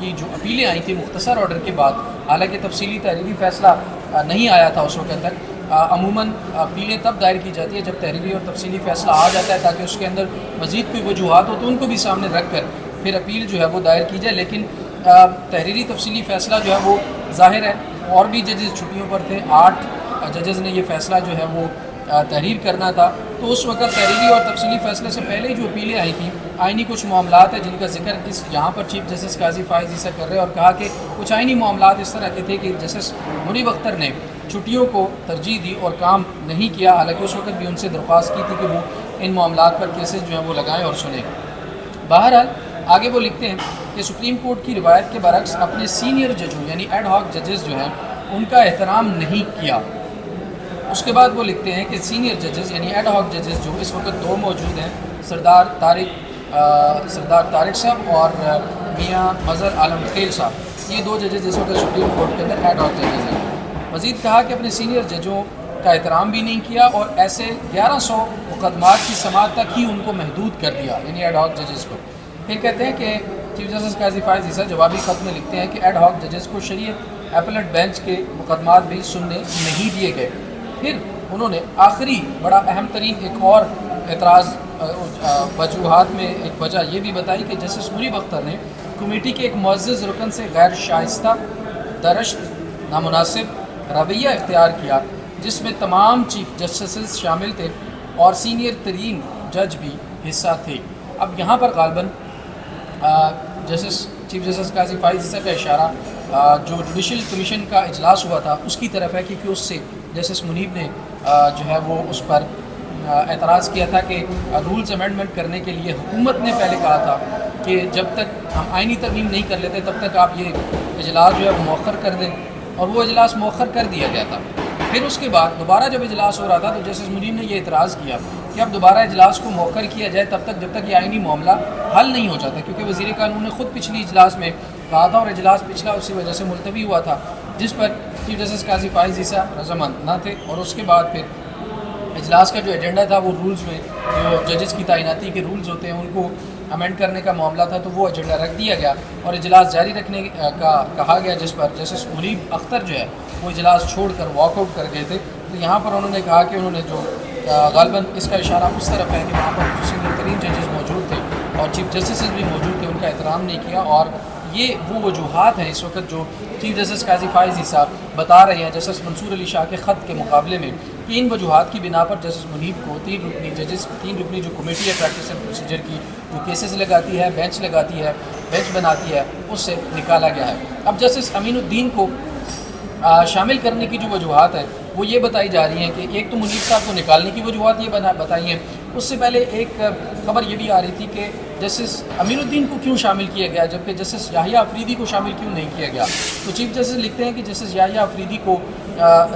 کی جو اپیلیں آئی تھیں مختصر آرڈر کے بعد، حالانکہ تفصیلی تحریری فیصلہ نہیں آیا تھا اس وقت تک، عموماً اپیلیں تب دائر کی جاتی ہے جب تحریری اور تفصیلی فیصلہ آ جاتا ہے، تاکہ اس کے اندر مزید کوئی وجوہات ہو تو ان کو بھی سامنے رکھ کر پھر اپیل جو ہے وہ دائر کی جائے. لیکن تحریری تفصیلی فیصلہ جو ہے وہ ظاہر ہے اور بھی ججز چھٹیوں پر تھے، 8 ججز نے یہ فیصلہ جو ہے وہ تحریر کرنا تھا. تو اس وقت تحریری اور تفصیلی فیصلے سے پہلے جو اپیلیں آئی تھیں، آئینی کچھ معاملات ہیں جن کا ذکر یہاں پر چیف جسٹس قاضی فائز عیسیٰ کر رہے ہیں، اور کہا کہ کچھ آئینی معاملات اس طرح کے تھے کہ جسٹس منیب اختر نے چھٹیوں کو ترجیح دی اور کام نہیں کیا، حالانکہ اس وقت بھی ان سے درخواست کی تھی کہ وہ ان معاملات پر کیسز جو ہیں وہ لگائیں اور سنیں. بہرحال آگے وہ لکھتے ہیں کہ سپریم کورٹ کی روایت کے برعکس اپنے سینئر ججوں یعنی ایڈ ہاک ججز جو ہیں ان کا احترام نہیں کیا. اس کے بعد وہ لکھتے ہیں کہ سینئر ججز یعنی ایڈ ہاک ججز جو اس وقت 2 موجود ہیں، سردار طارق صاحب اور میاں مظہر عالم خیل صاحب، یہ 2 ججز اس وقت سپریم کورٹ کے اندر ایڈ ہاک ججز ہیں. مزید کہا کہ اپنے سینئر ججوں کا احترام بھی نہیں کیا اور ایسے 1100 مقدمات کی سماعت تک ہی ان کو محدود کر دیا، یعنی ایڈ ہاک ججز کو. پھر کہتے ہیں کہ چیف جسٹس قاضی فائز عیسیٰ جوابی خط میں لکھتے ہیں کہ ایڈ ہاک ججز کو شریعت اپیلٹ بینچ کے مقدمات بھی سننے نہیں دیے گئے. پھر انہوں نے آخری بڑا اہم ترین ایک اور اعتراض وجوہات میں ایک وجہ یہ بھی بتائی کہ جسٹس منیب اختر نے کمیٹی کے ایک معزز رکن سے غیر شائستہ، درشت، نامناسب رویہ اختیار کیا، جس میں تمام چیف جسٹسز شامل تھے اور سینئر ترین جج بھی حصہ تھے. اب یہاں پر غالباً چیف جسٹس قاضی فائز عیسیٰ کا اشارہ جو جوڈیشل کمیشن کا اجلاس ہوا تھا اس کی طرف ہے، کیونکہ اس سے جسٹس منیب نے جو ہے وہ اس پر اعتراض کیا تھا کہ رولز امینڈمنٹ کرنے کے لیے حکومت نے پہلے کہا تھا کہ جب تک ہم آئینی ترمیم نہیں کر لیتے تب تک آپ یہ اجلاس جو ہے وہ مؤخر کر دیں، اور وہ اجلاس مؤخر کر دیا گیا تھا. پھر اس کے بعد دوبارہ جب اجلاس ہو رہا تھا تو جسٹس منیب نے یہ اعتراض کیا کہ اب دوبارہ اجلاس کو مؤخر کیا جائے تب تک جب تک یہ آئینی معاملہ حل نہیں ہو جاتا، کیونکہ وزیر قانون نے خود پچھلی اجلاس میں کہا تھا اور اجلاس پچھلا اسی وجہ سے ملتوی ہوا تھا، جس پر چیف جسٹس قاضی فائز عیسیٰ رضامند نہ تھے. اور اس کے بعد پھر اجلاس کا جو ایجنڈا تھا وہ رولز میں جو ججز کی تعیناتی کے رولز ہوتے ہیں ان کو امینڈ کرنے کا معاملہ تھا، تو وہ ایجنڈا رکھ دیا گیا اور اجلاس جاری رکھنے کا کہا گیا، جس پر جسٹس منیب اختر جو ہے وہ اجلاس چھوڑ کر واک آؤٹ کر گئے تھے. تو یہاں پر انہوں نے کہا کہ انہوں نے جو غالباً اس کا اشارہ اس طرف ہے کہ وہاں پر جو سینئر ترین ججز موجود تھے اور چیف جسٹسز بھی موجود تھے ان کا احترام نہیں کیا. اور یہ وہ وجوہات ہیں اس وقت جو چیف جسٹس قاضی فائز عیسیٰ بتا رہے ہیں جسٹس منصور علی شاہ کے خط کے مقابلے میں، کہ ان وجوہات کی بنا پر جسٹس منیب کو 3 رکنی جو کمیٹی ہے پریکٹس اینڈ پروسیجر کی، جو کیسز لگاتی ہے، بینچ بناتی ہے، اس سے نکالا گیا ہے. اب جسٹس امین الدین کو شامل کرنے کی جو وجوہات ہیں وہ یہ بتائی جا رہی ہیں کہ ایک تو منیب صاحب کو نکالنے کی وجوہات یہ بتائی ہیں. اس سے پہلے ایک خبر یہ بھی آ رہی تھی کہ جسٹس امین الدین کو کیوں شامل کیا گیا جبکہ جسٹس یحییٰ آفریدی کو شامل کیوں نہیں کیا گیا. تو چیف جسٹس لکھتے ہیں کہ جسٹس یحییٰ آفریدی کو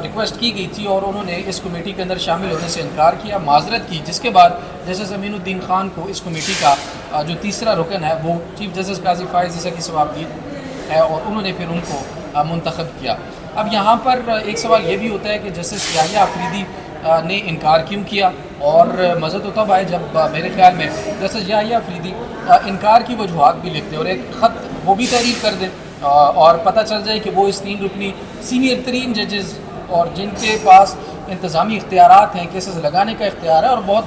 ریکویسٹ کی گئی تھی اور انہوں نے اس کمیٹی کے اندر شامل ہونے سے انکار کیا، معذرت کی، جس کے بعد جسٹس امین الدین خان کو اس کمیٹی کا جو تیسرا رکن ہے وہ چیف جسٹس قاضی فائز عیسیٰ کی ثوابدید ہے اور انہوں نے پھر ان کو منتخب کیا. اب یہاں پر ایک سوال یہ بھی ہوتا ہے کہ جسٹس یحییٰ آفریدی نے انکار کیوں کیا، اور مزہ تو تب آئے جب میرے خیال میں جسٹس یحییٰ آفریدی انکار کی وجوہات بھی لکھ دیں اور ایک خط وہ بھی تحریر کر دیں اور پتہ چل جائے کہ وہ اس 3 رکنی سینئر ترین ججز اور جن کے پاس انتظامی اختیارات ہیں، کیسز لگانے کا اختیار ہے اور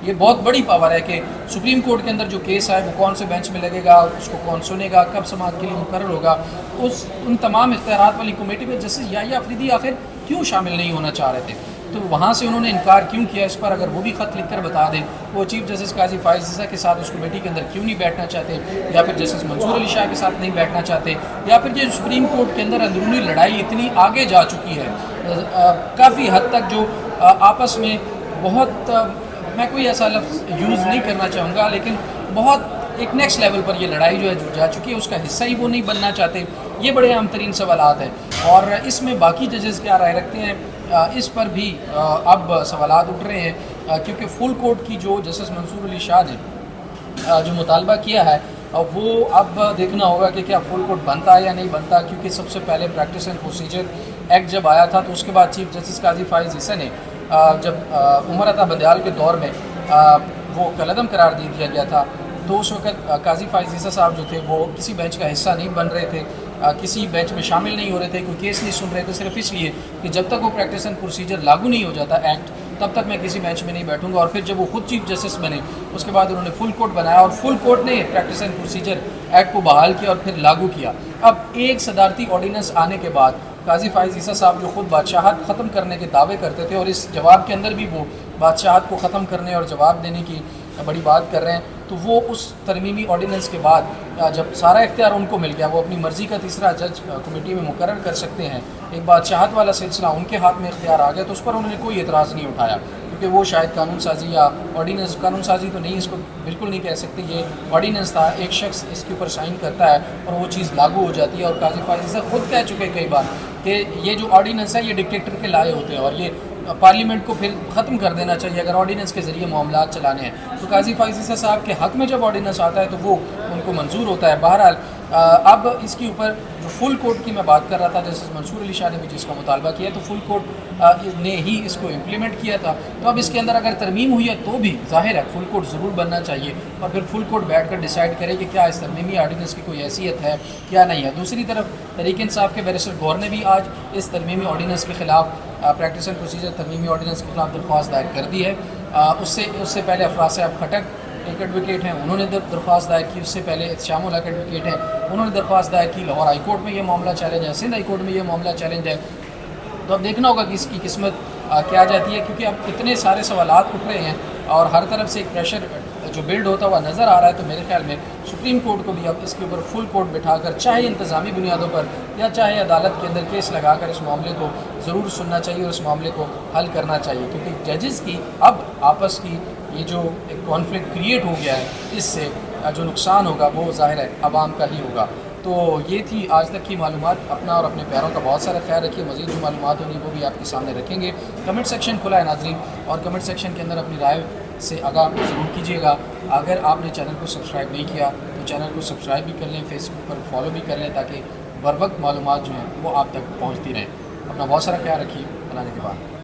یہ بہت بڑی پاور ہے کہ سپریم کورٹ کے اندر جو کیس ہے وہ کون سے بینچ میں لگے گا، اس کو کون سنے گا، کب سماعت کے لیے مقرر ہوگا، ان تمام اختیارات والی کمیٹی میں جسٹس یحییٰ آفریدی آخر کیوں شامل نہیں ہونا چاہ رہے تھے. تو وہاں سے انہوں نے انکار کیوں کیا، اس پر اگر وہ بھی خط لکھ کر بتا دیں وہ چیف جسٹس قاضی فائز عیسیٰ کے ساتھ اس کمیٹی کے اندر کیوں نہیں بیٹھنا چاہتے، یا پھر جسٹس منصور علی شاہ کے ساتھ نہیں بیٹھنا چاہتے، یا پھر یہ سپریم کورٹ کے اندر اندرونی لڑائی اتنی آگے جا چکی ہے کافی حد تک جو آپس میں بہت، میں کوئی ایسا لفظ یوز نہیں کرنا چاہوں گا لیکن بہت ایک نیکسٹ لیول پر یہ لڑائی جو ہے جا چکی ہے، اس کا حصہ ہی وہ نہیں بننا چاہتے. یہ بڑے اہم ترین سوالات ہیں اور اس میں باقی ججز کیا رائے رکھتے ہیں اس پر بھی اب سوالات اٹھ رہے ہیں، کیونکہ فل کورٹ کی جو جسٹس منصور علی شاہ نے جو مطالبہ کیا ہے وہ اب دیکھنا ہوگا کہ کیا فل کورٹ بنتا ہے یا نہیں بنتا، کیونکہ سب سے پہلے پریکٹس اینڈ پروسیجر ایکٹ جب آیا تھا تو اس کے بعد چیف جسٹس قاضی فائز عیسیٰ نے جب عمر عطا بندیال کے دور میں وہ کالعدم قرار دے دیا گیا تھا تو اس وقت قاضی فائز عیسیٰ صاحب جو تھے وہ کسی بینچ کا حصہ نہیں بن رہے تھے، کسی بینچ میں شامل نہیں ہو رہے تھے، کوئی کیس نہیں سن رہے تھے، صرف اس لیے کہ جب تک وہ پریکٹس اینڈ پروسیجر لاگو نہیں ہو جاتا ایکٹ، تب تک میں کسی بینچ میں نہیں بیٹھوں گا۔ اور پھر جب وہ خود چیف جسٹس بنے اس کے بعد انہوں نے فل کورٹ بنایا اور فل کورٹ نے پریکٹس اینڈ پروسیجر ایکٹ کو بحال کیا اور پھر لاگو کیا۔ اب ایک صدارتی آرڈیننس آنے کے بعد قاضی فائز عیسیٰ صاحب جو خود بادشاہت ختم کرنے کے دعوے کرتے تھے، اور اس جواب کے اندر بھی وہ بادشاہت کو ختم کرنے اور جواب دینے کی بڑی بات کر رہے ہیں، تو وہ اس ترمیمی آرڈیننس کے بعد جب سارا اختیار ان کو مل گیا، وہ اپنی مرضی کا تیسرا جج کمیٹی میں مقرر کر سکتے ہیں، ایک بادشاہت والا سلسلہ ان کے ہاتھ میں اختیار آ گیا، تو اس پر انہوں نے کوئی اعتراض نہیں اٹھایا، کیونکہ وہ شاید قانون سازی یا آرڈیننس، قانون سازی تو نہیں، اس کو بالکل نہیں کہہ سکتے، یہ آرڈیننس تھا، ایک شخص اس کے اوپر سائن کرتا ہے اور وہ چیز لاگو ہو جاتی ہے۔ اور قاضی فائز عیسیٰ خود کہہ چکے کئی بار کہ یہ جو آرڈیننس ہے یہ ڈکٹیٹر کے لائے ہوتے ہیں اور یہ پارلیمنٹ کو پھر ختم کر دینا چاہیے اگر آرڈیننس کے ذریعے معاملات چلانے ہیں۔ تو قاضی فائز عیسیٰ صاحب کے حق میں جب آرڈیننس آتا ہے تو وہ ان کو منظور ہوتا ہے۔ بہرحال اب اس کے اوپر جو فل کورٹ کی میں بات کر رہا تھا، جیسے منصور علی شاہ نے بھی جس کا مطالبہ کیا، تو فل کورٹ نے ہی اس کو امپلیمنٹ کیا تھا، تو اب اس کے اندر اگر ترمیم ہوئی ہے تو بھی ظاہر ہے فل کورٹ ضرور بننا چاہیے، اور پھر فل کورٹ بیٹھ کر ڈیسائیڈ کرے کہ کیا اس ترمیمی آرڈیننس کی کوئی حیثیت ہے کیا نہیں ہے۔ دوسری طرف تحریک انصاف کے بیرسٹر گور نے بھی آج اس ترمیمی آرڈیننس کے خلاف پریکٹس اینڈ پروسیجر ترمیمی آرڈیننس کے خلاف درخواست دائر کر دی ہے۔ اس سے پہلے افراز صاحب خٹک ایک ایڈوکیٹ ہیں، انہوں نے درخواست دائر کی، اس سے پہلے احتشام الحق ایڈوکیٹ ہیں، انہوں نے درخواست دائر کی، لاہور ہائی کورٹ میں یہ معاملہ چیلنج ہے، سندھ ہائی کورٹ میں یہ معاملہ چیلنج ہے۔ تو اب دیکھنا ہوگا کہ اس کی قسمت کیا جاتی ہے، کیونکہ اب اتنے سارے سوالات اٹھ رہے ہیں اور ہر طرف سے ایک پریشر جو بلڈ ہوتا ہوا نظر آ رہا ہے، تو میرے خیال میں سپریم کورٹ کو بھی اب اس کے اوپر فل کورٹ بٹھا کر چاہے انتظامی بنیادوں پر یا چاہے عدالت کے اندر کیس لگا کر اس معاملے کو ضرور سننا چاہیے اور اس معاملے کو حل کرنا چاہیے، کیونکہ ججز کی اب آپس کی یہ جو ایک کانفلکٹ کریٹ ہو گیا ہے، اس سے جو نقصان ہوگا وہ ظاہر ہے عوام کا ہی ہوگا۔ تو یہ تھی آج تک کی معلومات۔ اپنا اور اپنے پیاروں کا بہت سارا خیال رکھیے، مزید جو معلومات ہوں گی وہ بھی آپ کے سامنے رکھیں گے۔ کمنٹ سیکشن کھلا ہے ناظرین، اور کمنٹ سیکشن کے اندر اپنی رائے سے آگاہ ضرور کیجیے گا۔ اگر آپ نے چینل کو سبسکرائب نہیں کیا تو چینل کو سبسکرائب بھی کر لیں، فیس بک پر فالو بھی کر لیں، تاکہ بر وقت معلومات جو ہیں وہ آپ تک پہنچتی رہیں۔ اپنا بہت سارا خیال رکھیے، اللہ نے کے بعد۔